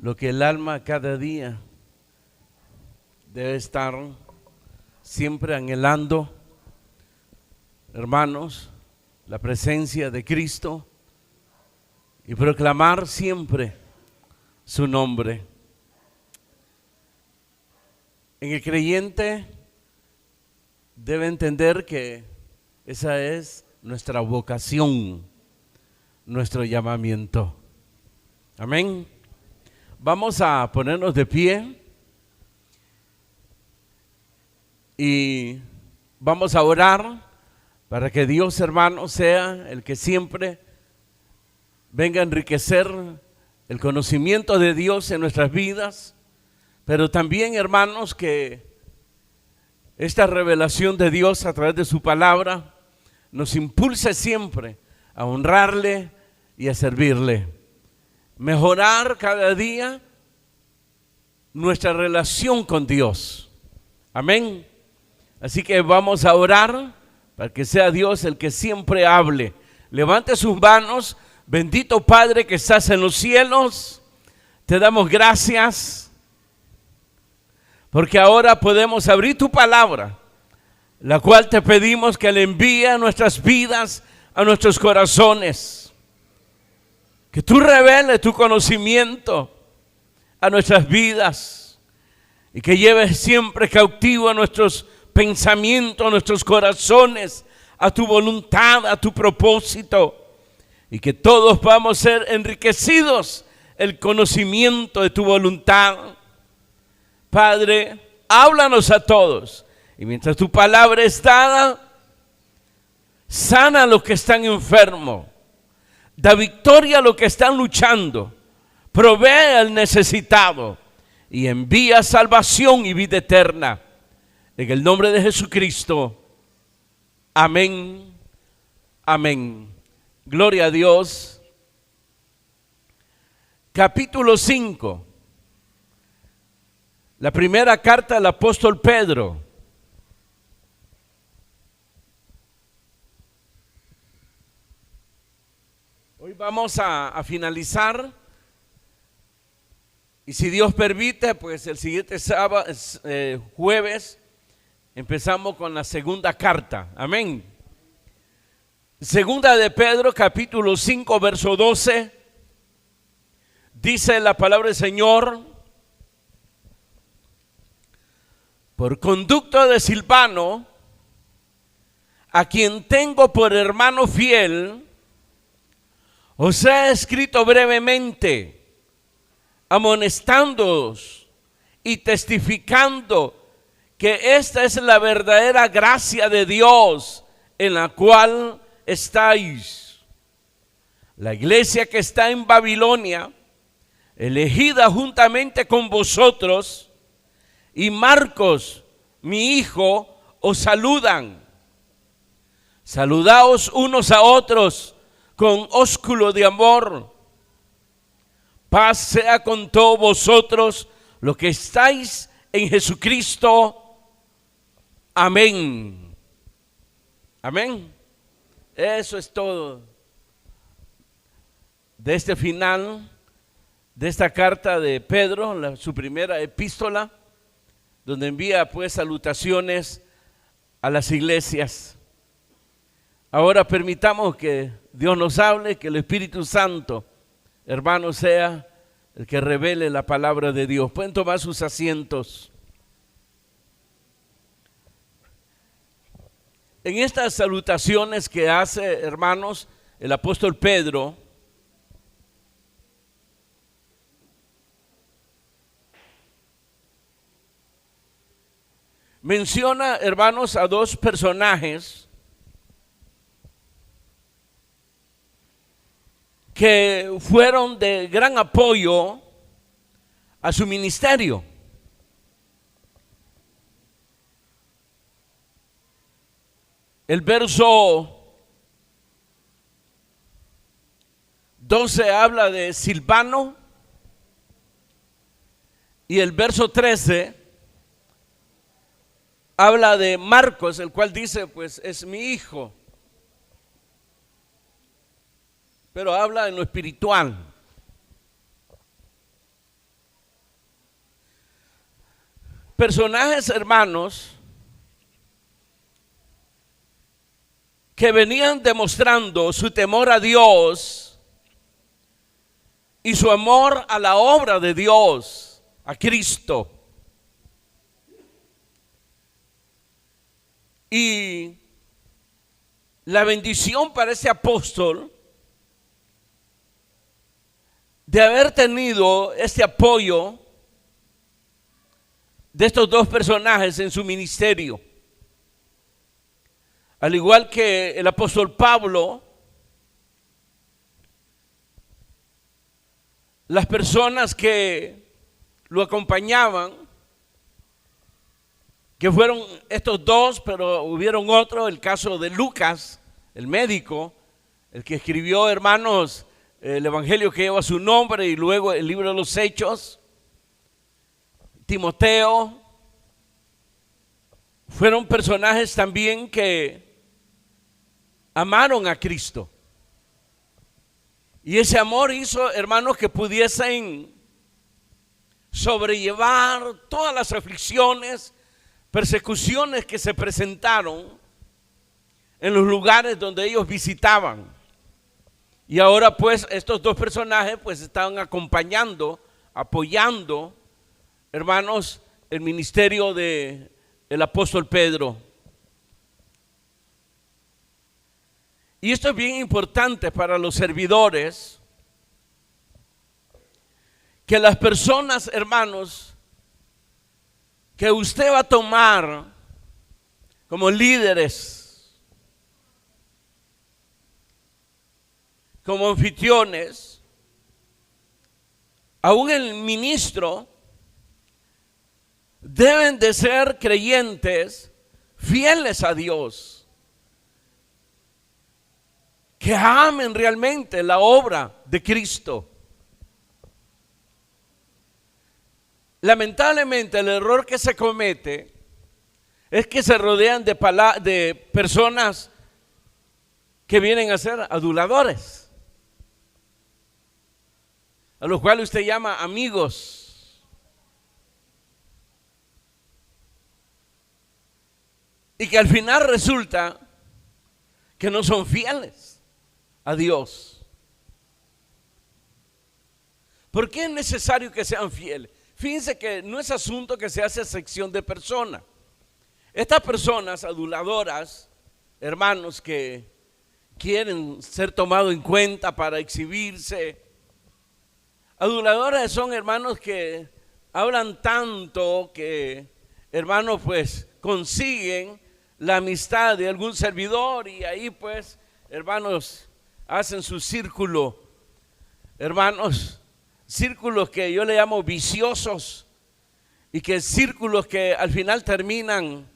lo que el alma cada día debe estar siempre anhelando, hermanos, la presencia de Cristo y proclamar siempre su nombre. En el creyente debe entender que esa es nuestra vocación, nuestro llamamiento. Amén. Vamos a ponernos de pie y vamos a orar para que Dios, hermano, sea el que siempre venga a enriquecer el conocimiento de Dios en nuestras vidas, pero también, hermanos, que esta revelación de Dios a través de su palabra nos impulse siempre a honrarle y a servirle. Mejorar cada día nuestra relación con Dios. Amén. Así que vamos a orar para que sea Dios el que siempre hable. Levante sus manos. Bendito Padre que estás en los cielos, te damos gracias porque ahora podemos abrir tu palabra, la cual te pedimos que le envíe a nuestras vidas, a nuestros corazones. Que tú reveles tu conocimiento a nuestras vidas y que lleves siempre cautivo a nuestros pensamientos, a nuestros corazones, a tu voluntad, a tu propósito. Y que todos vamos a ser enriquecidos el conocimiento de tu voluntad. Padre, háblanos a todos. Y mientras tu palabra es dada, sana a los que están enfermos. Da victoria a los que están luchando. Provee al necesitado. Y envía salvación y vida eterna. En el nombre de Jesucristo. Amén. Amén. Gloria a Dios. Capítulo 5. La primera carta del apóstol Pedro. Hoy vamos a finalizar. Y si Dios permite, pues el siguiente sábado, jueves, empezamos con la segunda carta. Amén. Segunda de Pedro, capítulo 5, verso 12, dice la palabra del Señor: por conducto de Silvano, a quien tengo por hermano fiel, os he escrito brevemente, amonestándoos y testificando que esta es la verdadera gracia de Dios en la cual estáis. La iglesia que está en Babilonia, elegida juntamente con vosotros, y Marcos, mi hijo, os saludan. Saludaos unos a otros con ósculo de amor. Paz sea con todos vosotros los que estáis en Jesucristo. Amén. Amén. Eso es todo de este final de esta carta de Pedro, su primera epístola, donde envía pues salutaciones a las iglesias. Ahora permitamos que Dios nos hable, que el Espíritu Santo, hermano, sea el que revele la palabra de Dios. Pueden tomar sus asientos. En estas salutaciones que hace, hermanos, el apóstol Pedro, menciona, hermanos, a dos personajes que fueron de gran apoyo a su ministerio. El verso 12 habla de Silvano y el verso 13 habla de Marcos, el cual dice, pues es mi hijo. Pero habla en lo espiritual. personajes, hermanos, que venían demostrando su temor a Dios y su amor a la obra de Dios, a Cristo. Y la bendición para ese apóstol de haber tenido este apoyo de estos dos personajes en su ministerio. Al igual que el apóstol Pablo, las personas que lo acompañaban, que fueron estos dos, pero hubieron otro, el caso de Lucas, el médico, el que escribió, hermanos, el evangelio que lleva su nombre y luego el libro de los Hechos, Timoteo, fueron personajes también que amaron a Cristo. Y ese amor hizo, hermanos, que pudiesen sobrellevar todas las aflicciones, persecuciones que se presentaron en los lugares donde ellos visitaban. Y ahora pues estos dos personajes pues estaban acompañando, apoyando, hermanos, el ministerio del apóstol Pedro. Y esto es bien importante para los servidores, que las personas, hermanos, que usted va a tomar como líderes, como anfitriones, aún el ministro, deben de ser creyentes fieles a Dios, que amen realmente la obra de Cristo. Lamentablemente el error que se comete es que se rodean de personas que vienen a ser aduladores, a los cuales usted llama amigos. Y que al final resulta que no son fieles a Dios. ¿Por qué es necesario que sean fieles? Fíjense que no es asunto que se hace sección de personas. Estas personas aduladoras, hermanos, que quieren ser tomados en cuenta para exhibirse, aduladoras son hermanos que hablan tanto que, hermanos, pues consiguen la amistad de algún servidor y ahí pues, hermanos, hacen su círculo, hermanos, círculos que yo le llamo viciosos, y que círculos que al final terminan,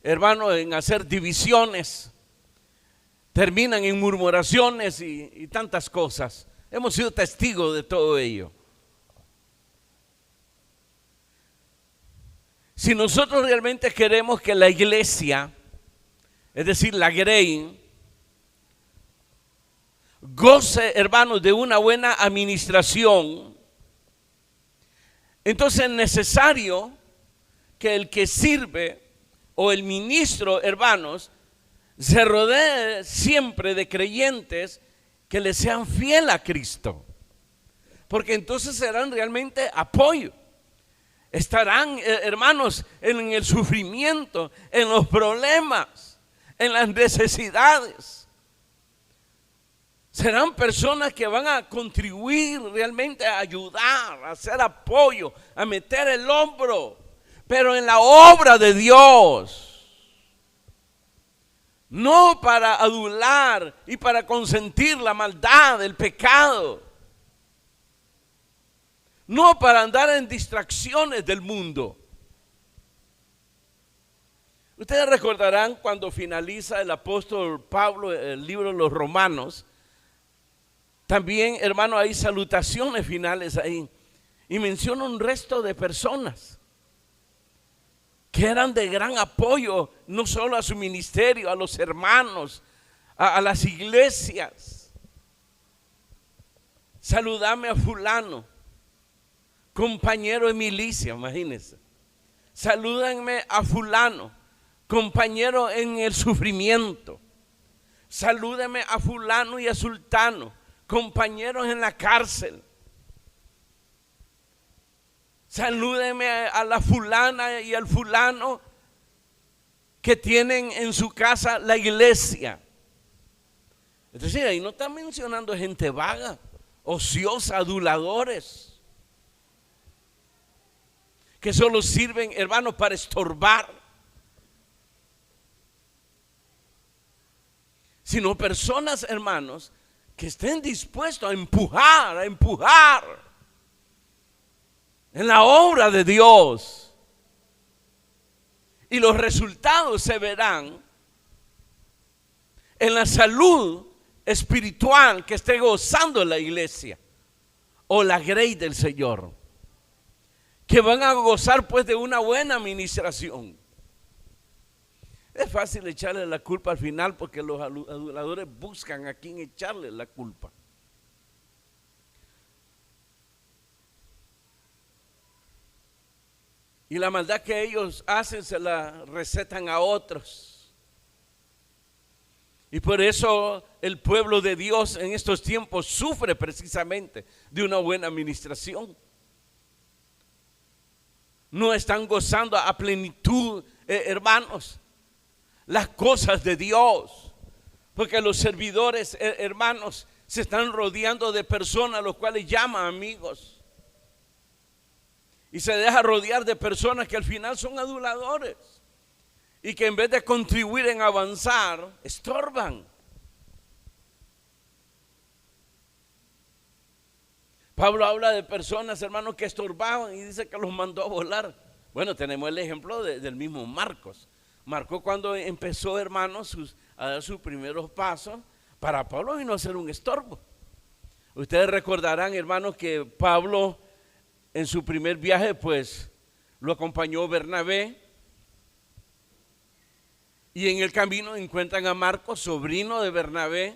hermanos, en hacer divisiones, terminan en murmuraciones y tantas cosas. Hemos sido testigos de todo ello. Si nosotros realmente queremos que la iglesia, es decir, la Grey, goce, hermanos, de una buena administración, entonces es necesario que el que sirve o el ministro, hermanos, se rodee siempre de creyentes que le sean fiel a Cristo, porque entonces serán realmente apoyo. Estarán, hermanos, en el sufrimiento, en los problemas, en las necesidades. Serán personas que van a contribuir realmente a ayudar, a hacer apoyo, a meter el hombro, pero en la obra de Dios. No para adular y para consentir la maldad, el pecado. No para andar en distracciones del mundo. Ustedes recordarán cuando finaliza el apóstol Pablo el libro de los Romanos. También, hermano, hay salutaciones finales ahí. Y menciona un resto de personas que eran de gran apoyo, no solo a su ministerio, a los hermanos, a las iglesias. Saludame a fulano, compañero de milicia, imagínense. salúdenme a fulano, compañero en el sufrimiento. Salúdenme a fulano y a sultano, compañeros en la cárcel. Salúdenme a la fulana y al fulano que tienen en su casa la iglesia. Entonces ahí no está mencionando gente vaga, ociosa, aduladores, que solo sirven, hermanos, para estorbar, sino personas, hermanos, que estén dispuestos a empujar en la obra de Dios. Y los resultados se verán en la salud espiritual que esté gozando la iglesia o la grey del Señor, que van a gozar pues de una buena administración. Es fácil echarle la culpa al final porque los aduladores buscan a quien echarle la culpa. Y la maldad que ellos hacen se la recetan a otros. Y por eso el pueblo de Dios en estos tiempos sufre precisamente de una buena administración. No están gozando a plenitud, hermanos, las cosas de Dios, porque los servidores, hermanos, se están rodeando de personas a los cuales llaman amigos, y se deja rodear de personas que al final son aduladores y que en vez de contribuir en avanzar, estorban. Pablo habla de personas, hermanos, que estorbaban y dice que los mandó a volar. Bueno, tenemos el ejemplo del mismo Marcos. Marcos, cuando empezó, hermanos, a dar sus primeros pasos, para Pablo vino a ser un estorbo. Ustedes recordarán, hermanos, que Pablo en su primer viaje pues lo acompañó Bernabé, y en el camino encuentran a Marcos, sobrino de Bernabé,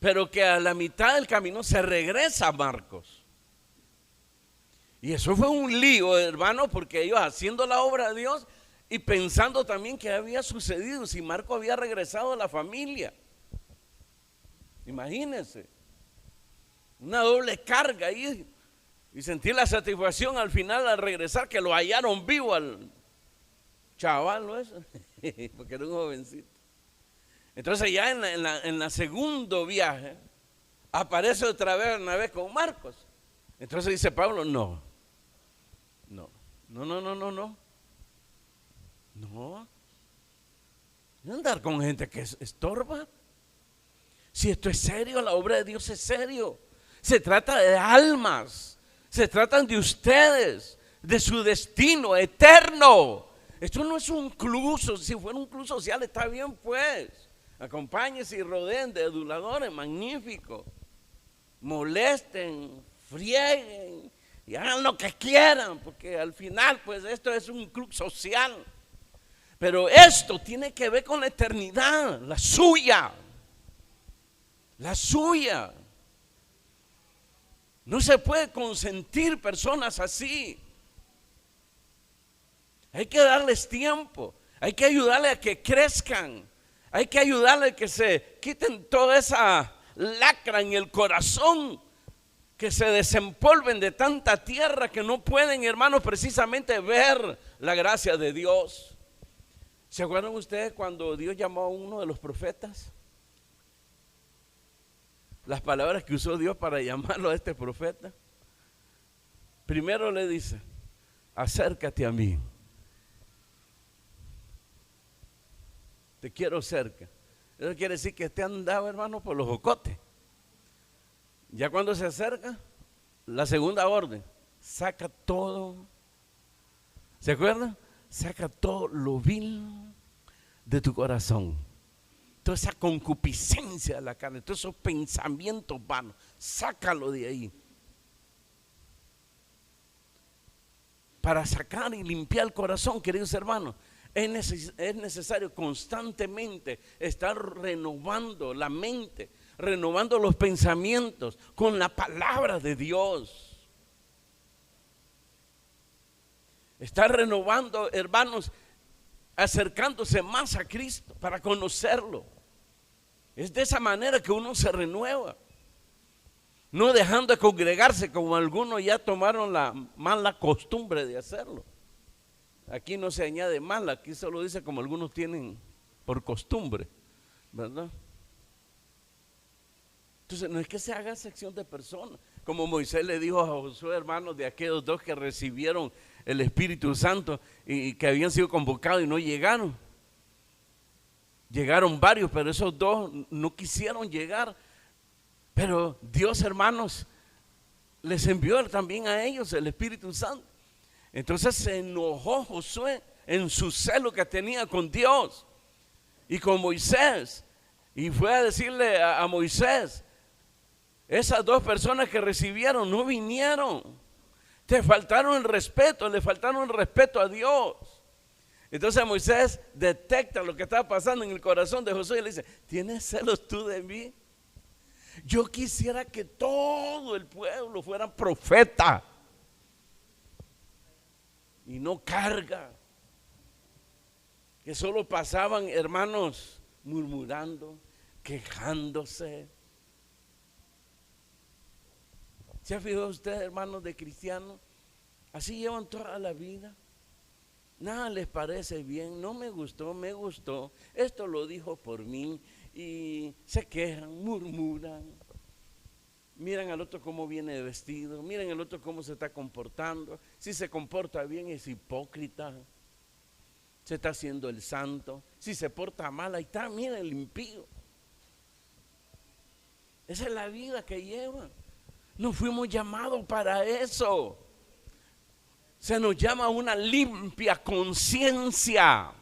pero que a la mitad del camino se regresa a Marcos. Y eso fue un lío, hermano, porque ellos haciendo la obra de Dios y pensando también que había sucedido, si Marcos había regresado a la familia. Imagínense, una doble carga ahí. Y sentí la satisfacción al final al regresar que lo hallaron vivo al chaval, ¿no es? Porque era un jovencito. Entonces ya en la segundo viaje aparece otra vez una vez con Marcos. Entonces dice Pablo, no andar con gente que estorba. Si esto es serio, la obra de Dios es serio. Se trata de almas, se tratan de ustedes, de su destino eterno. Esto no es un club, si fuera un club social está bien pues. Acompáñense y rodeen de aduladores, magnífico. Molesten, frieguen y hagan lo que quieran, porque al final pues esto es un club social. Pero esto tiene que ver con la eternidad, la suya. La suya. No se puede consentir personas así. Hay que darles tiempo, hay que ayudarles a que crezcan, hay que ayudarles a que se quiten toda esa lacra en el corazón, que se desempolven de tanta tierra que no pueden, hermanos, precisamente ver la gracia de Dios. ¿Se acuerdan ustedes cuando Dios llamó a uno de los profetas? Las palabras que usó Dios para llamarlo a este profeta. Primero le dice, acércate a mí. Te quiero cerca. Eso quiere decir que este andaba, hermano, por los jocotes. Ya cuando se acerca, la segunda orden, saca todo. ¿Se acuerdan? Saca todo lo vil de tu corazón. Toda esa concupiscencia de la carne, todos esos pensamientos vanos, sácalo de ahí. Para sacar y limpiar el corazón, queridos hermanos, es necesario constantemente estar renovando la mente, renovando los pensamientos con la palabra de Dios. Está renovando, hermanos, acercándose más a Cristo para conocerlo. Es de esa manera que uno se renueva. No dejando de congregarse como algunos ya tomaron la mala costumbre de hacerlo. Aquí no se añade mala, aquí solo dice como algunos tienen por costumbre, ¿verdad? Entonces no es que se haga sección de personas, como Moisés le dijo a Josué, hermanos, de aquellos dos que recibieron el Espíritu Santo y que habían sido convocados y no llegaron. Llegaron varios, pero esos dos no quisieron llegar. Pero Dios, hermanos, les envió también a ellos el Espíritu Santo. Entonces se enojó Josué en su celo que tenía con Dios y con Moisés. Y fue a decirle a Moisés, esas dos personas que recibieron no vinieron. Te faltaron el respeto, le faltaron el respeto a Dios. Entonces Moisés detecta lo que está pasando en el corazón de Josué y le dice, ¿tienes celos tú de mí? Yo quisiera que todo el pueblo fuera profeta y no carga, que solo pasaban, hermanos, murmurando, quejándose. ¿Se ha fijado usted, hermanos de cristianos? Así llevan toda la vida. Nada les parece bien, no me gustó, me gustó, esto lo dijo por mí, y se quejan, murmuran. Miran al otro cómo viene vestido, miren al otro cómo se está comportando. Si se comporta bien es hipócrita, se está haciendo el santo. Si se porta mal, ahí está, miren el impío. Esa es la vida que llevan. No fuimos llamados para eso. Se nos llama a una limpia conciencia,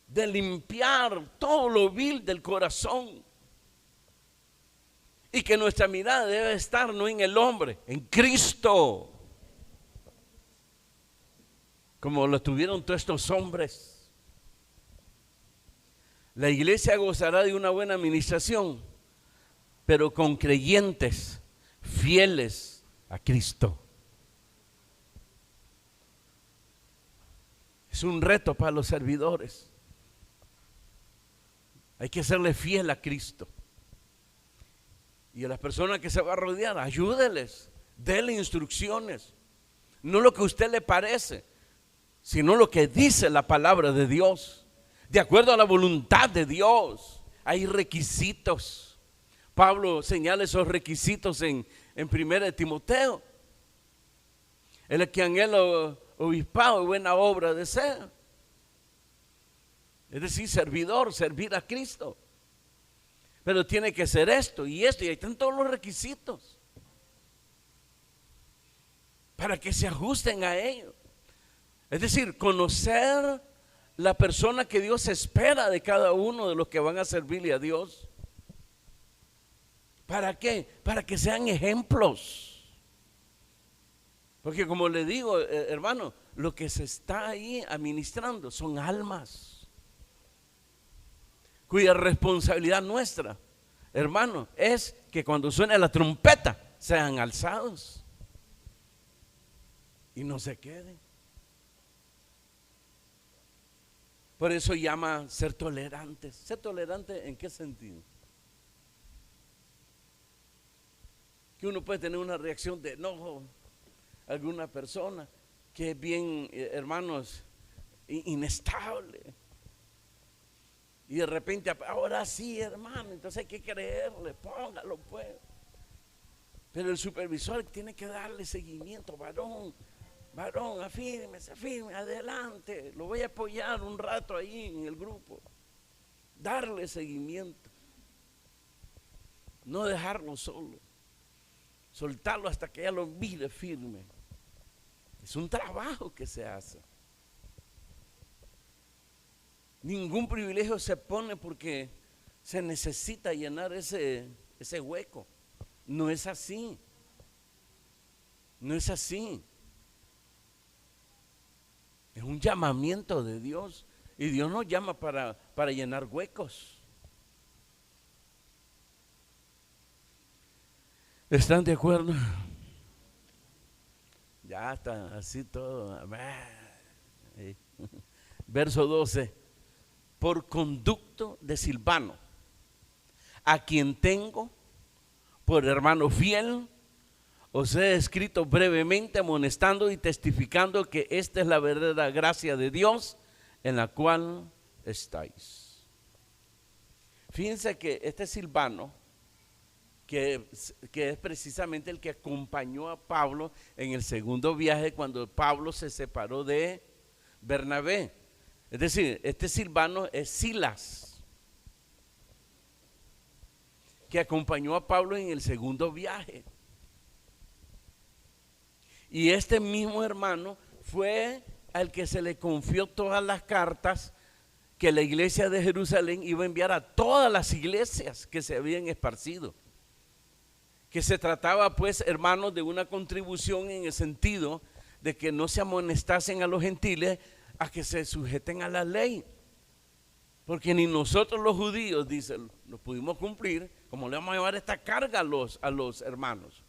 de limpiar todo lo vil del corazón. Y que nuestra mirada debe estar no en el hombre, en Cristo. Como lo tuvieron todos estos hombres. La iglesia gozará de una buena administración, pero con creyentes fieles a Cristo. Es un reto para los servidores. Hay que serle fiel a Cristo. Y a las personas que se va a rodear, ayúdeles, déle instrucciones. No lo que a usted le parece, sino lo que dice la palabra de Dios. De acuerdo a la voluntad de Dios, hay requisitos. Pablo señala esos requisitos en 1 Timoteo. El que anhela obispado y buena obra desea. Es decir, servidor, servir a Cristo. Pero tiene que ser esto y esto, y ahí están todos los requisitos para que se ajusten a ello. Es decir, conocer la persona que Dios espera de cada uno de los que van a servirle a Dios. ¿Para qué? Para que sean ejemplos. Porque como le digo, hermano, lo que se está ahí administrando son almas, cuya responsabilidad nuestra, hermano, es que cuando suene la trompeta sean alzados y no se queden. Por eso llama ser tolerantes. ¿Ser tolerante en qué sentido? Que uno puede tener una reacción de enojo a alguna persona que es bien, hermanos, inestable. Y de repente, ahora sí, hermano, entonces hay que creerle, póngalo pues. Pero el supervisor tiene que darle seguimiento, varón, afírmese, adelante, lo voy a apoyar un rato ahí en el grupo. Darle seguimiento. No dejarlo solo. Soltarlo hasta que ya lo mire firme. Es un trabajo que se hace. Ningún privilegio se pone porque se necesita llenar ese hueco. No es así. No es así. Es un llamamiento de Dios. Y Dios nos llama para llenar huecos. ¿Están de acuerdo? Ya. ya está así todo. Verso 12. Por conducto de Silvano, a quien tengo por hermano fiel, os he escrito brevemente amonestando y testificando que esta es la verdadera gracia de Dios en la cual estáis. Fíjense que este Silvano, que es precisamente el que acompañó a Pablo en el segundo viaje cuando Pablo se separó de Bernabé. Es decir, este Silvano es Silas, que acompañó a Pablo en el segundo viaje. Y este mismo hermano fue al que se le confió todas las cartas que la iglesia de Jerusalén iba a enviar a todas las iglesias que se habían esparcido. Que se trataba, pues, hermanos, de una contribución en el sentido de que no se amonestasen a los gentiles a que se sujeten a la ley. Porque ni nosotros los judíos, dice, lo pudimos cumplir. ¿Cómo le vamos a llevar esta carga a los hermanos?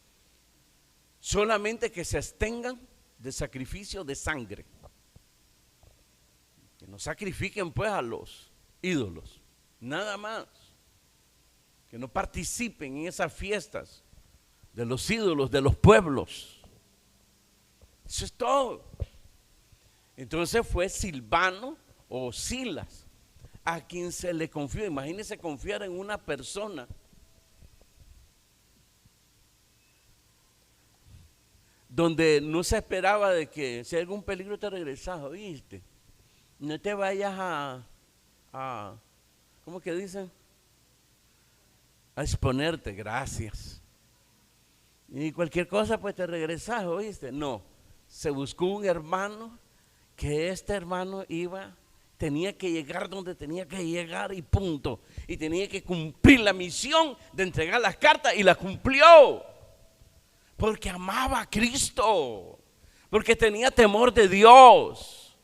Solamente que se abstengan de sacrificio de sangre. Que no sacrifiquen pues a los ídolos, nada más. Que no participen en esas fiestas de los ídolos, de los pueblos. Eso es todo. Entonces fue Silvano o Silas a quien se le confió. Imagínense confiar en una persona donde no se esperaba de que si hay algún peligro te regresas, ¿oíste? No te vayas a ¿cómo que dicen? A exponerte, gracias. Y cualquier cosa pues te regresas, ¿oíste? No, se buscó un hermano que este hermano tenía que llegar donde tenía que llegar y punto. Y tenía que cumplir la misión de entregar las cartas y la cumplió. Porque amaba a Cristo, porque tenía temor de Dios.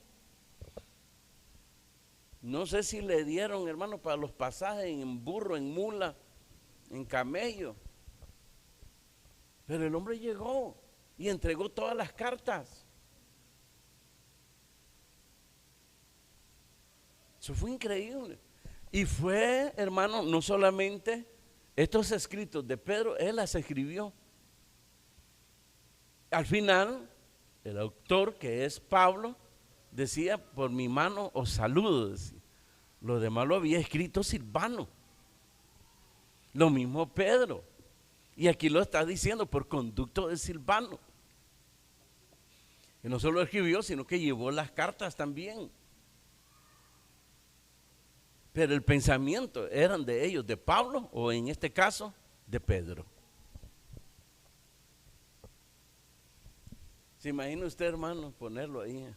No sé si le dieron, hermano, para los pasajes en burro, en mula, en camello. Pero el hombre llegó y entregó todas las cartas. Eso fue increíble. Y fue, hermano, no solamente estos escritos de Pedro, él las escribió. Al final, el autor, que es Pablo, decía, por mi mano os saludo, decía. Lo demás lo había escrito Silvano. Lo mismo Pedro. Y aquí lo está diciendo por conducto de Silvano. Y no solo escribió, sino que llevó las cartas también. Pero el pensamiento eran de ellos, de Pablo, o en este caso, de Pedro. ¿Se imagina usted, hermano, ponerlo ahí?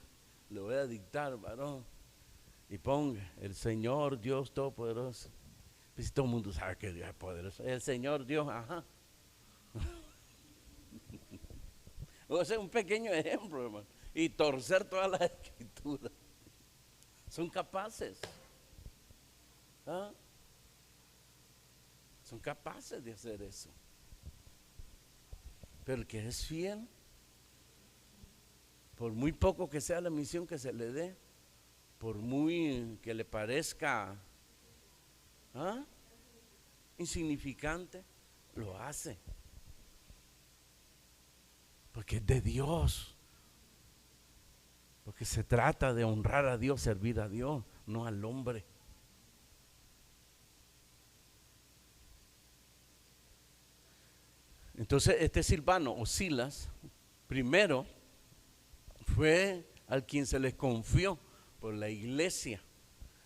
Le voy a dictar, varón. Y ponga, el Señor Dios Todopoderoso. Pues todo el mundo sabe que Dios es poderoso. El Señor Dios, ajá. O sea, un pequeño ejemplo, hermano. Y torcer todas las escrituras. Son capaces. ¿Ah? Son capaces de hacer eso. Pero el que es fiel, por muy poco que sea la misión que se le dé, por muy que le parezca insignificante, lo hace. Porque es de Dios. Porque se trata de honrar a Dios, servir a Dios, no al hombre. Entonces este Silvano o Silas, primero fue al quien se les confió por la iglesia.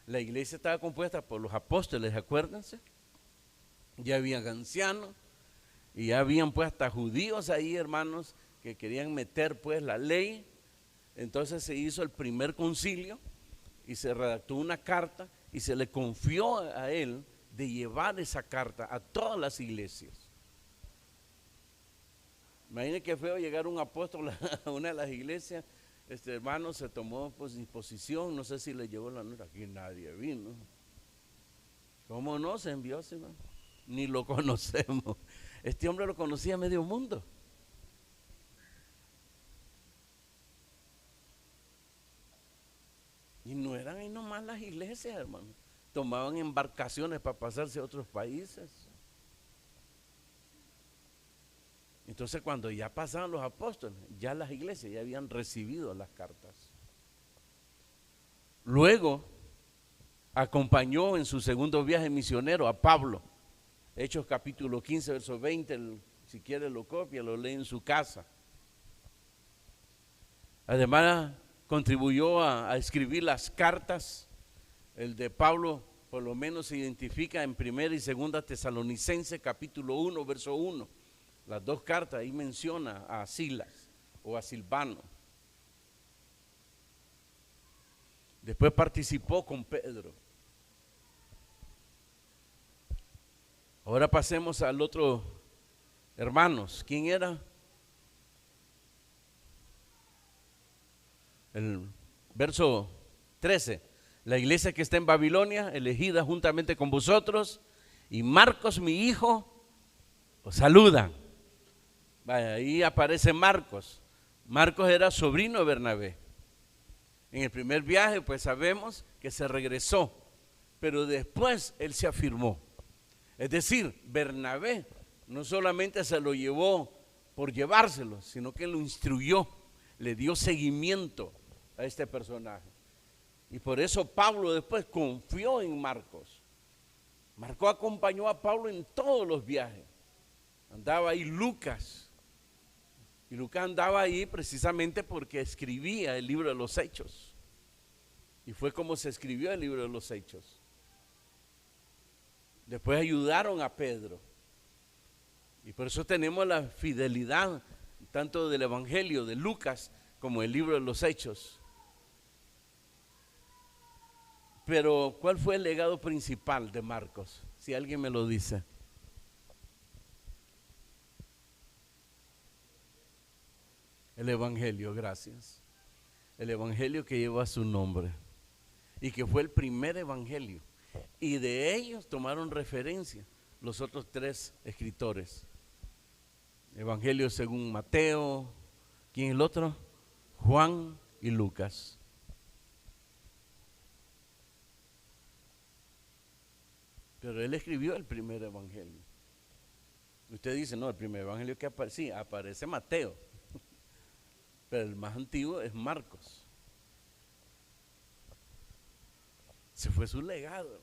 La iglesia estaba compuesta por los apóstoles, acuérdense. Ya habían ancianos y ya habían pues hasta judíos ahí, hermanos, que querían meter pues la ley. Entonces se hizo el primer concilio y se redactó una carta y se le confió a él de llevar esa carta a todas las iglesias. Imagínense que feo llegar un apóstol a una de las iglesias. Este hermano se tomó pues disposición, no sé si le llevó la nota, aquí nadie vino. ¿Cómo no? Se envió, hermano. Ni lo conocemos. Este hombre lo conocía medio mundo. más las iglesias, hermano. Tomaban embarcaciones para pasarse a otros países. Entonces cuando ya pasaban los apóstoles, ya las iglesias ya habían recibido las cartas. Luego acompañó en su segundo viaje misionero a Pablo. Hechos capítulo 15, verso 20, si quiere lo copia, lo lee en su casa. Además contribuyó a escribir las cartas. El de Pablo por lo menos se identifica en 1 y 2 Tesalonicenses capítulo 1, verso 1. Las dos cartas ahí menciona a Silas o a Silvano. Después participó con Pedro. Ahora pasemos al otro, hermanos. ¿Quién era? El verso 13. La iglesia que está en Babilonia, elegida juntamente con vosotros, y Marcos, mi hijo, os saluda. Vaya, ahí aparece Marcos. Marcos era sobrino de Bernabé. En el primer viaje, pues sabemos que se regresó, pero después él se afirmó. Es decir, Bernabé no solamente se lo llevó por llevárselo, sino que lo instruyó, le dio seguimiento a este personaje. Y por eso Pablo después confió en Marcos. Marcos acompañó a Pablo en todos los viajes. Andaba ahí Lucas. Y Lucas andaba ahí precisamente porque escribía el libro de los Hechos. Y fue como se escribió el libro de los Hechos. Después ayudaron a Pedro. Y por eso tenemos la fidelidad tanto del Evangelio de Lucas como el libro de los Hechos. Pero ¿cuál fue el legado principal de Marcos? Si alguien me lo dice. El Evangelio, gracias. El Evangelio que lleva su nombre y que fue el primer Evangelio. Y de ellos tomaron referencia los otros tres escritores. Evangelio según Mateo, ¿quién es el otro? Juan y Lucas. Pero él escribió el primer Evangelio. Usted dice, no, el primer Evangelio que aparece, sí, aparece Mateo. Pero el más antiguo es Marcos. Se fue su legado.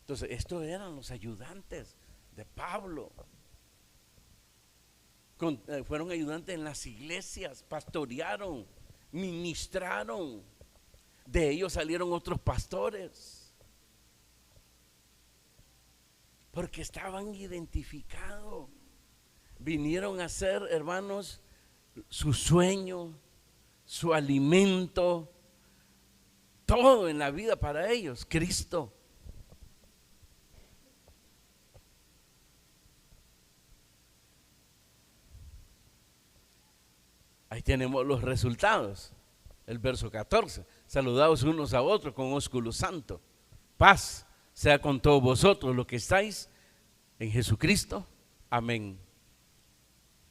Entonces, estos eran los ayudantes de Pablo. Fueron ayudantes en las iglesias, pastorearon, ministraron. De ellos salieron otros pastores. Porque estaban identificados. Vinieron a ser, hermanos, su sueño, su alimento, todo en la vida para ellos, Cristo. Ahí tenemos los resultados. El verso 14. Saludaos unos a otros con ósculo santo. Paz sea con todos vosotros los que estáis en Jesucristo. Amén.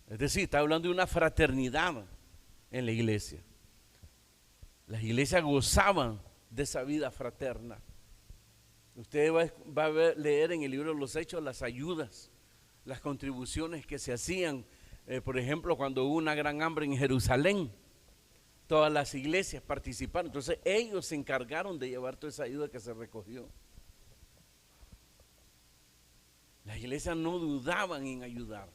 Es decir, está hablando de una fraternidad en la iglesia. Las iglesias gozaban de esa vida fraterna. Usted va a leer en el libro de los Hechos las ayudas, las contribuciones que se hacían. Por ejemplo, cuando hubo una gran hambre en Jerusalén, todas las iglesias participaron. Entonces ellos se encargaron de llevar toda esa ayuda que se recogió. Las iglesias no dudaban en ayudar.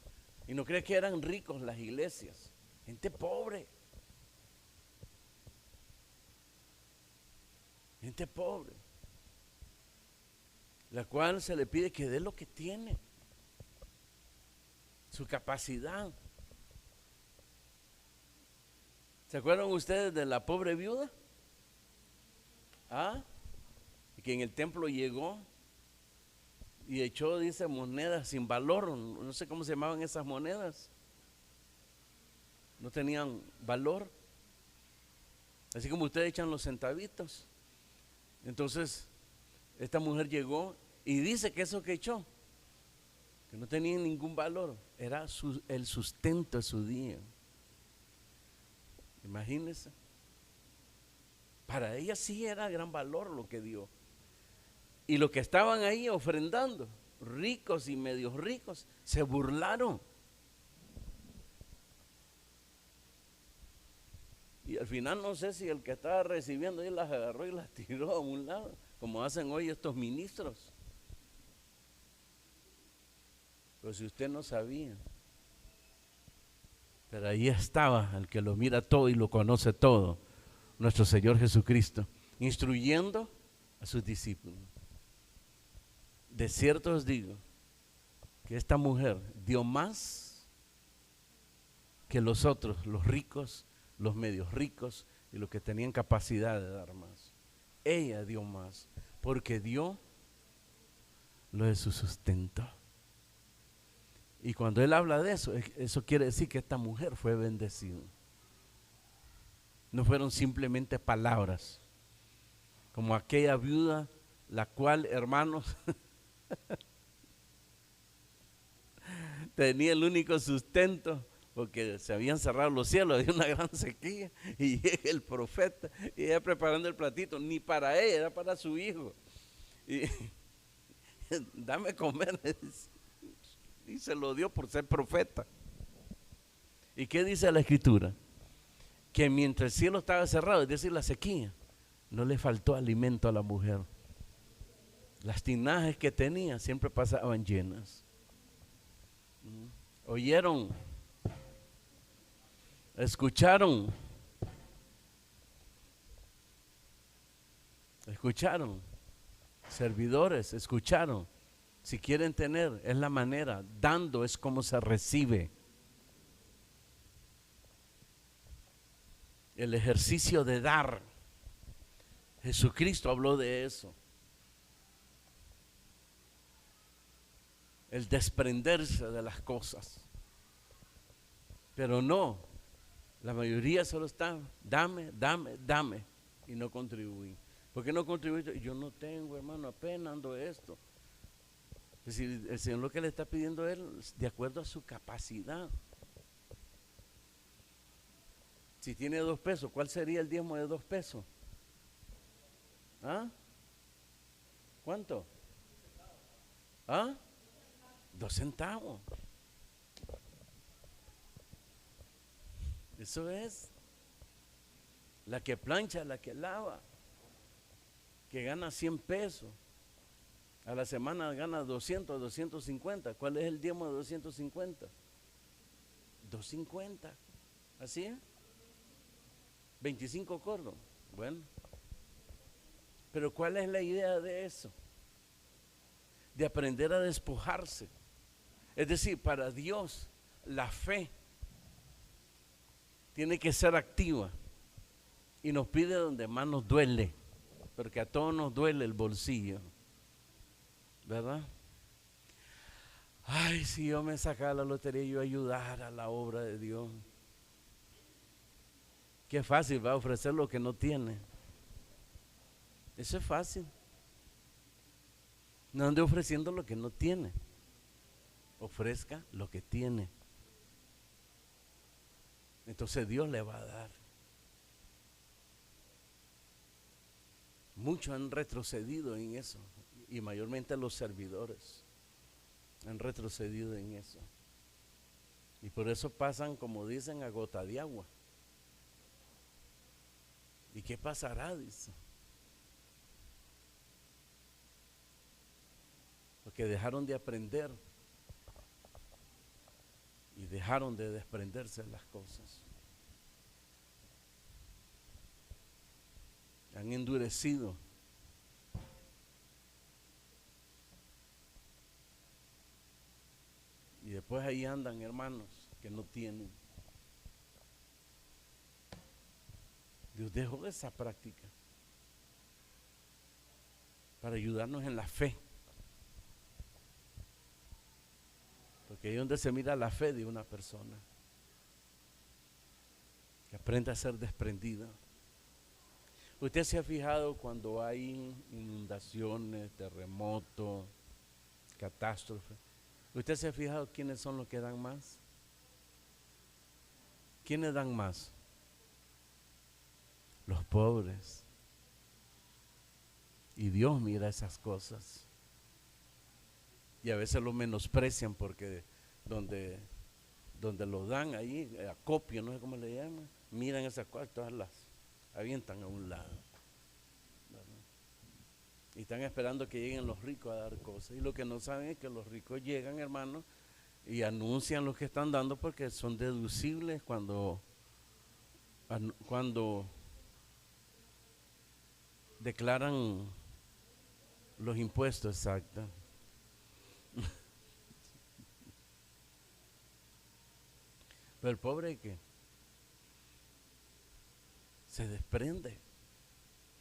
Y no cree que eran ricos las iglesias, gente pobre. Gente pobre, la cual se le pide que dé lo que tiene, su capacidad. ¿Se acuerdan ustedes de la pobre viuda? Que en el templo llegó y echó, dice, monedas sin valor. No sé cómo se llamaban esas monedas. No tenían valor. Así como ustedes echan los centavitos. Entonces, esta mujer llegó y dice que eso que echó, que no tenía ningún valor, era el sustento de su día. Imagínense. Para ella sí era gran valor lo que dio. Y los que estaban ahí ofrendando, ricos y medios ricos, se burlaron. Y al final no sé si el que estaba recibiendo ahí las agarró y las tiró a un lado, como hacen hoy estos ministros. Pero si usted no sabía, pero ahí estaba el que lo mira todo y lo conoce todo, nuestro Señor Jesucristo, instruyendo a sus discípulos. De cierto os digo que esta mujer dio más que los otros, los ricos, los medios ricos y los que tenían capacidad de dar más. Ella dio más porque dio lo de su sustento. Y cuando él habla de eso, eso quiere decir que esta mujer fue bendecida. No fueron simplemente palabras, como aquella viuda, la cual, hermanos, tenía el único sustento porque se habían cerrado los cielos, había una gran sequía y llega el profeta y ella preparando el platito, ni para ella, era para su hijo. Y dame comer, y se lo dio por ser profeta. ¿Y qué dice la escritura? Que mientras el cielo estaba cerrado, es decir, la sequía, no le faltó alimento a la mujer. Las tinajas que tenía siempre pasaban llenas. ¿Oyeron? ¿Escucharon? ¿Escucharon? Servidores, ¿escucharon? Si quieren tener, es la manera. Dando es como se recibe. El ejercicio de dar. Jesucristo habló de eso. El desprenderse de las cosas. Pero no, la mayoría solo está, dame, dame, dame, y no contribuir. ¿Por qué no contribuir? Yo no tengo, hermano, apenas ando esto. Es decir, el Señor lo que le está pidiendo a él, de acuerdo a su capacidad. Si tiene 2 pesos, ¿cuál sería el diezmo de 2 pesos? ¿Ah? ¿Cuánto? ¿Ah? 2 centavos. Eso es. La que plancha, la que lava, que gana 100 pesos. A la semana gana 200, 250. ¿Cuál es el diezmo de 250? 250. ¿Así es? 25 cordos. Bueno. Pero ¿cuál es la idea de eso? De aprender a despojarse. Es decir, para Dios, la fe tiene que ser activa. Y nos pide donde más nos duele. Porque a todos nos duele el bolsillo. ¿Verdad? Ay, si yo me sacara la lotería, yo ayudar a la obra de Dios. Qué fácil va a ofrecer lo que no tiene. Eso es fácil. No ande ofreciendo lo que no tiene. Ofrezca lo que tiene. Entonces Dios le va a dar. Muchos han retrocedido en eso. Y mayormente los servidores han retrocedido en eso. Y por eso pasan, como dicen, a gota de agua. ¿Y qué pasará? Dice. Porque dejaron de aprender y dejaron de desprenderse de las cosas. Han endurecido. Y después ahí andan hermanos que no tienen. Dios dejó esa práctica para ayudarnos en la fe. Porque ahí es donde se mira la fe de una persona. Que aprende a ser desprendida. Usted se ha fijado cuando hay inundaciones, terremotos, catástrofes. ¿Usted se ha fijado quiénes son los que dan más? ¿Quiénes dan más? Los pobres. Y Dios mira esas cosas. Y a veces lo menosprecian porque donde lo dan ahí, acopio, no sé cómo le llaman, miran esas cosas, todas las avientan a un lado. Y están esperando que lleguen los ricos a dar cosas. Y lo que no saben es que los ricos llegan, hermanos, y anuncian lo que están dando porque son deducibles cuando declaran los impuestos, exacto. Pero el pobre que se desprende.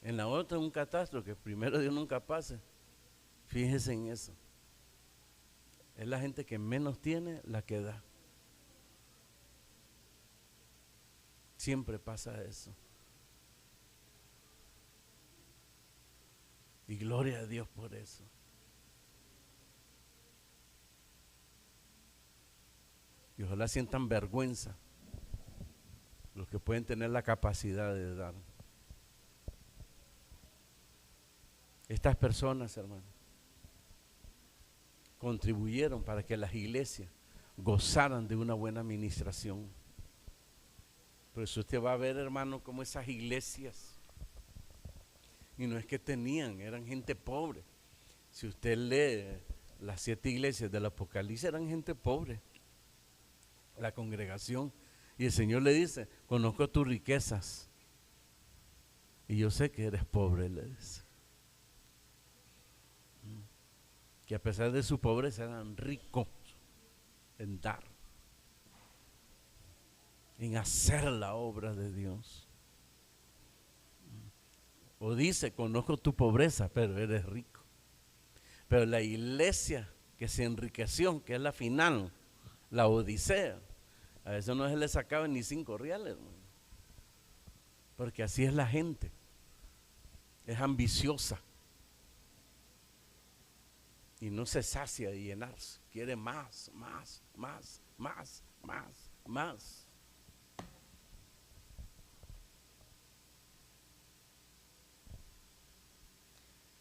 En la otra un catástrofe, primero Dios nunca pase. Fíjese en eso. Es la gente que menos tiene la que da. Siempre pasa eso. Y gloria a Dios por eso. Y ojalá sientan vergüenza los que pueden tener la capacidad de dar. Estas personas, hermano, contribuyeron para que las iglesias gozaran de una buena administración. Por eso usted va a ver, hermano, como esas iglesias, y no es que tenían, eran gente pobre. Si usted lee las 7 iglesias del Apocalipsis, eran gente pobre, la congregación. Y el Señor le dice, conozco tus riquezas y yo sé que eres pobre, le dice. Que a pesar de su pobreza eran ricos en dar, en hacer la obra de Dios. O dice, conozco tu pobreza, pero eres rico. Pero la iglesia que se enriqueció, que es la final, la Odisea, a veces no se le sacaban ni 5 reales, hermano. Porque así es la gente, es ambiciosa y no se sacia de llenarse, quiere más.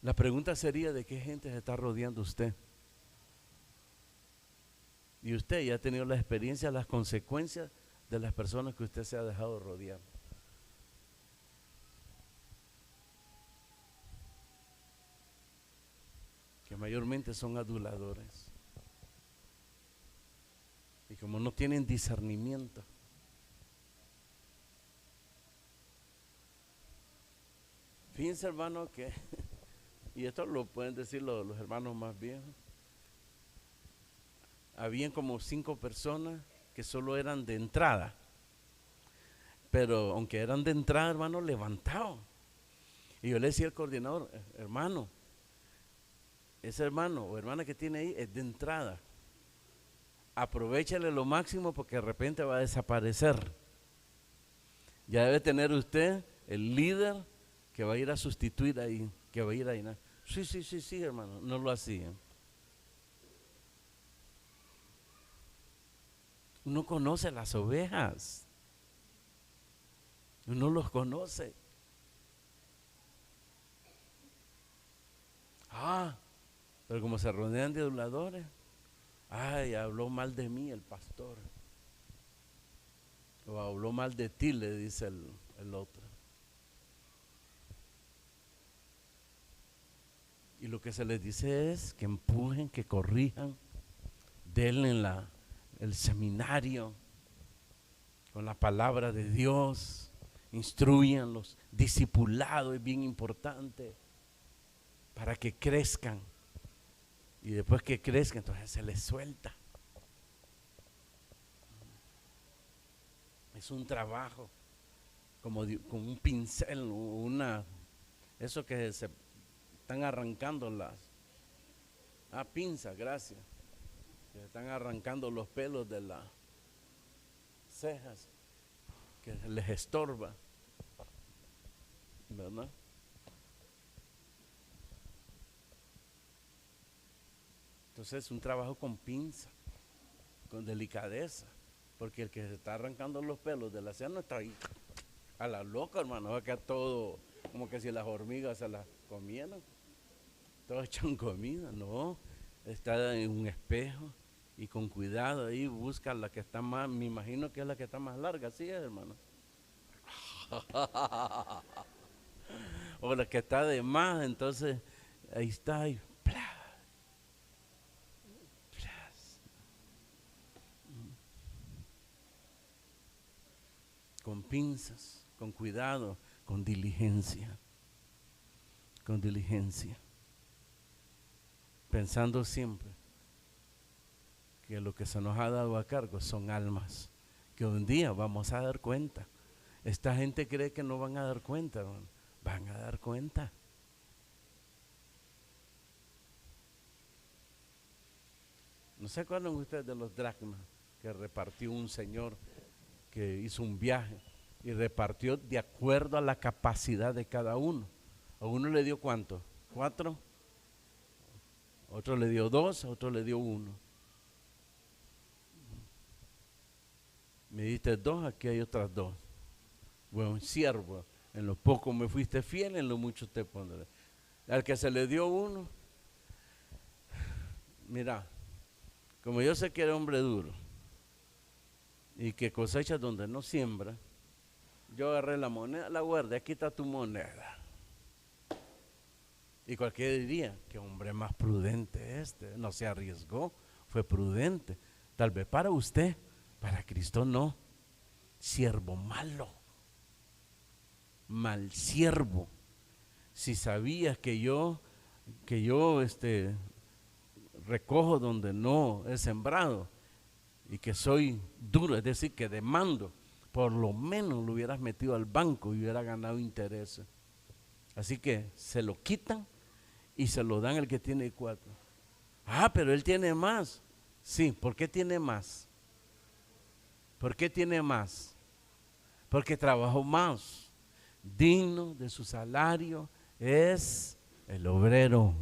La pregunta sería, ¿de qué gente se está rodeando usted? Y usted ya ha tenido la experiencia, las consecuencias de las personas que usted se ha dejado rodear. Que mayormente son aduladores. Y como no tienen discernimiento, fíjense, hermano, que, y esto lo pueden decir los hermanos más viejos, habían como 5 personas que solo eran de entrada, pero aunque eran de entrada, hermano, levantados. Y yo le decía al coordinador, hermano, ese hermano o hermana que tiene ahí es de entrada, aprovéchale lo máximo porque de repente va a desaparecer. Ya debe tener usted el líder que va a ir a sustituir ahí, que va a ir ahí. Sí, hermano, no lo hacían. Uno conoce las ovejas, uno los conoce. Pero como se rodean de aduladores, habló mal de mí el pastor, o habló mal de ti, le dice el otro. Y lo que se les dice es que empujen, que corrijan, denle el seminario con la palabra de Dios, instruyanlos, discipulado es bien importante para que crezcan. Y después que crezcan, entonces se les suelta. Es un trabajo como con un pincel, eso que se están arrancando pinza, gracias. Que están arrancando los pelos de las cejas, que les estorba, ¿verdad? Entonces es un trabajo con pinza, con delicadeza, porque el que se está arrancando los pelos de la ceja no está ahí a la loca, hermano, va a quedar todo como que si las hormigas se las comieran. Todos echan comida, no. Está en un espejo y con cuidado ahí busca la que está más, me imagino que es la que está más larga, ¿sí, hermano? O la que está de más, entonces ahí está y con pinzas, con cuidado, con diligencia, pensando siempre que lo que se nos ha dado a cargo son almas, que un día vamos a dar cuenta. Esta gente cree que no van a dar cuenta, hermano. Van a dar cuenta. ¿No se acuerdan ustedes de los dracmas que repartió un señor que hizo un viaje y repartió de acuerdo a la capacidad de cada uno? A uno le dio ¿cuánto? 4. A otro le dio 2, a otro le dio 1. Me diste 2, aquí hay otras 2. Buen siervo, en lo poco me fuiste fiel, en lo mucho te pondré. Al que se le dio 1, mira, como yo sé que era hombre duro y que cosecha donde no siembra, yo agarré la moneda, la guardé, aquí está tu moneda. Y cualquiera diría, qué hombre más prudente este, no se arriesgó, fue prudente. Tal vez para usted, para Cristo no. Siervo malo, mal siervo. Si sabías que yo recojo donde no he sembrado y que soy duro, es decir, que demando, por lo menos lo hubieras metido al banco y hubiera ganado intereses. Así que se lo quitan y se lo dan al que tiene 4. Ah, pero él tiene más. Sí, ¿por qué tiene más? ¿Por qué tiene más? Porque trabajó más. Digno de su salario es el obrero.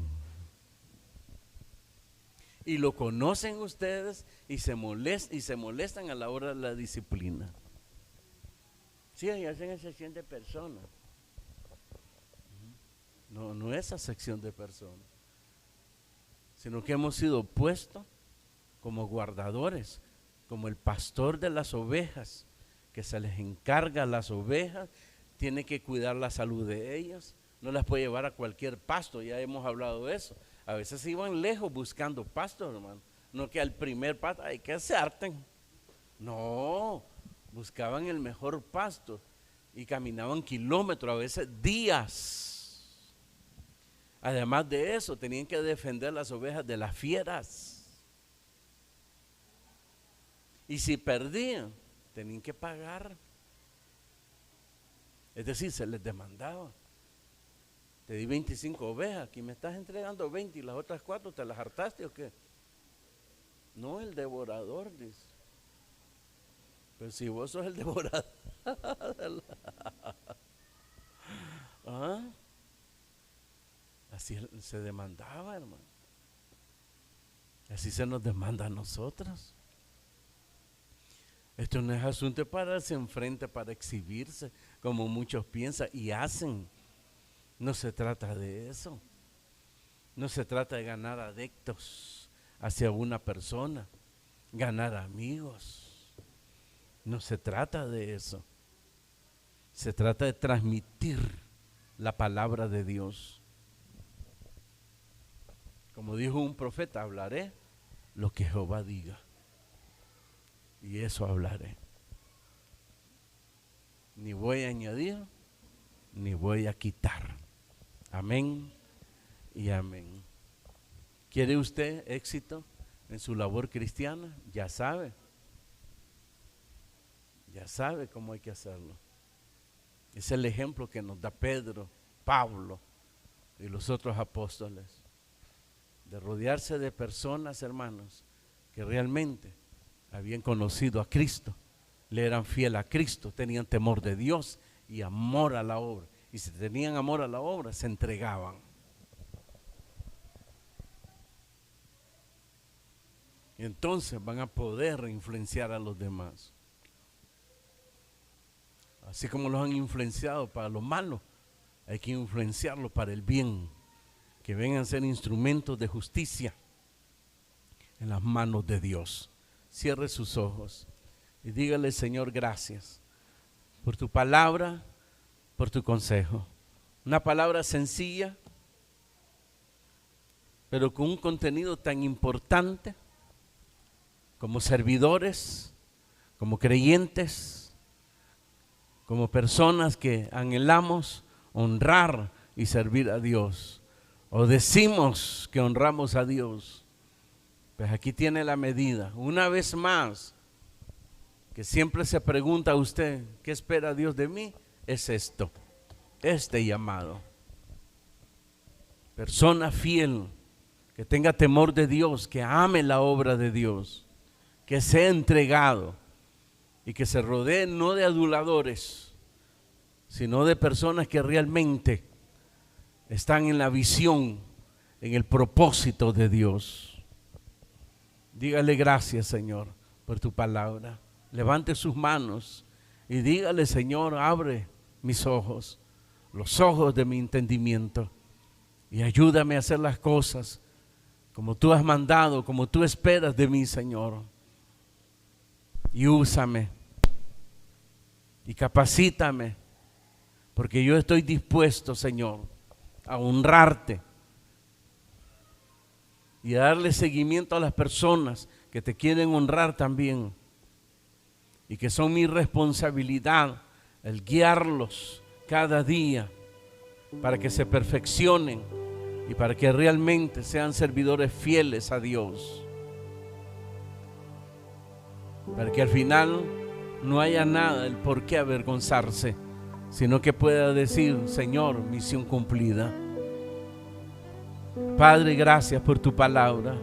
Y lo conocen ustedes y se molestan a la hora de la disciplina. Sí, ahí hacen excepción de personas. No esa sección de personas, sino que hemos sido puestos como guardadores, como el pastor de las ovejas, que se les encarga a las ovejas, tiene que cuidar la salud de ellas, no las puede llevar a cualquier pasto, ya hemos hablado de eso. A veces iban lejos buscando pasto, hermano, no que al primer pasto hay que se harten, no, buscaban el mejor pasto y caminaban kilómetros, a veces días. Además de eso, tenían que defender las ovejas de las fieras. Y si perdían, tenían que pagar. Es decir, se les demandaba. Te di 25 ovejas, aquí me estás entregando 20 y las otras 4 te las hartaste o qué. No, el devorador, dice. Pero si vos sos el devorador. ¿Ah? Así se demandaba, hermano. Así se nos demanda a nosotros. Esto no es asunto de pararse enfrente para exhibirse, como muchos piensan y hacen. No se trata de eso. No se trata de ganar adeptos hacia una persona, ganar amigos. No se trata de eso. Se trata de transmitir la palabra de Dios. Como dijo un profeta, hablaré lo que Jehová diga. Y eso hablaré. Ni voy a añadir, ni voy a quitar. Amén y amén. ¿Quiere usted éxito en su labor cristiana? Ya sabe cómo hay que hacerlo. Es el ejemplo que nos da Pedro, Pablo y los otros apóstoles, de rodearse de personas, hermanos, que realmente habían conocido a Cristo, le eran fiel a Cristo, tenían temor de Dios y amor a la obra. Y si tenían amor a la obra, se entregaban. Y entonces van a poder influenciar a los demás. Así como los han influenciado para lo malo, hay que influenciarlos para el bien. que vengan a ser instrumentos de justicia en las manos de Dios. Cierre sus ojos y dígale: Señor, gracias por tu palabra, por tu consejo. Una palabra sencilla, pero con un contenido tan importante. Como servidores, como creyentes, como personas que anhelamos honrar y servir a Dios, o decimos que honramos a Dios, pues aquí tiene la medida. Una vez más, que siempre se pregunta a usted: ¿qué espera Dios de mí? Es esto, este llamado. Persona fiel, que tenga temor de Dios, que ame la obra de Dios, que sea entregado y que se rodee no de aduladores, sino de personas que realmente están en la visión, en el propósito de Dios. Dígale: gracias, Señor, por tu palabra. Levante sus manos y dígale: Señor, abre mis ojos, los ojos de mi entendimiento, y ayúdame a hacer las cosas como tú has mandado, como tú esperas de mí, Señor. Y úsame y capacítame, porque yo estoy dispuesto, Señor, a honrarte y a darle seguimiento a las personas que te quieren honrar también, y que son mi responsabilidad el guiarlos cada día para que se perfeccionen y para que realmente sean servidores fieles a Dios, para que al final no haya nada el por qué avergonzarse, sino que pueda decir: Señor, misión cumplida. Padre, gracias por tu palabra.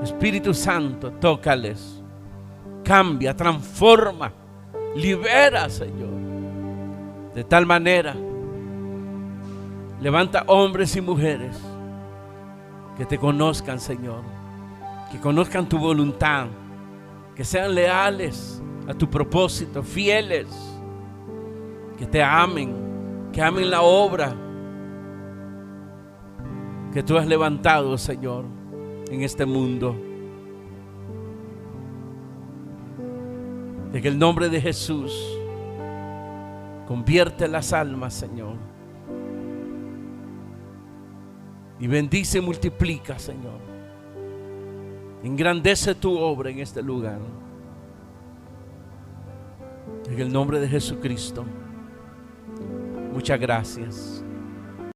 Espíritu Santo, tócales, cambia, transforma, libera, Señor. De tal manera, levanta hombres y mujeres que te conozcan, Señor, que conozcan tu voluntad, que sean leales a tu propósito, fieles, que te amen, que amen la obra que tú has levantado, Señor, en este mundo. En el nombre de Jesús, convierte las almas, Señor, y bendice y multiplica, Señor. Engrandece tu obra en este lugar. En el nombre de Jesucristo, muchas gracias.